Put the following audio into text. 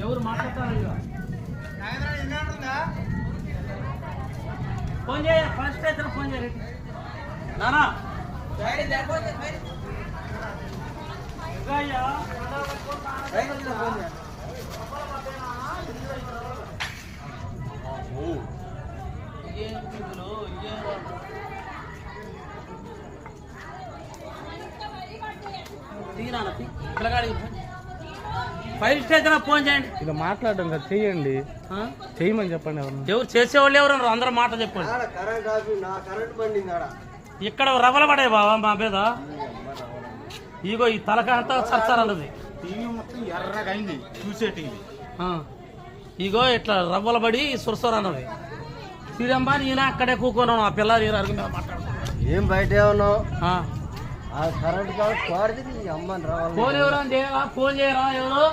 ఎవరు మాట్లాడతారు? ఫోన్ చేయ, ఫస్ట్ అయితే ఫోన్ చేయాలి నానా. ఫైర్ స్టేషన్ ఫోన్ చేయండి. ఇలా మాట్లాడడం కదా, చెయ్యండి, చెయ్యమని చెప్పండి. ఎవరు చేసేవాళ్ళు ఎవరు? అందరూ మాట చెప్పండి. ఇక్కడ రవ్వల పడే బాబా మా మీద. ఇగో ఈ తలక అంతా సత్సారన్నది. టీవీ మొత్తం ఎర్రగా అయింది చూసే టీవీ. ఇగో ఇట్లా రవ్వల పడి సురసుర అన్నది. సీరమ్మా నేను అక్కడే కూకున్నాను. ఆ పిల్లలు అరుగు మీద మాట్లాడుతున్నాను. ఏం బయట ఉన్నావు? కరెంట్ కాదు, ఫోన్ ఎవరు? ఫోన్ చేయరా ఎవరు?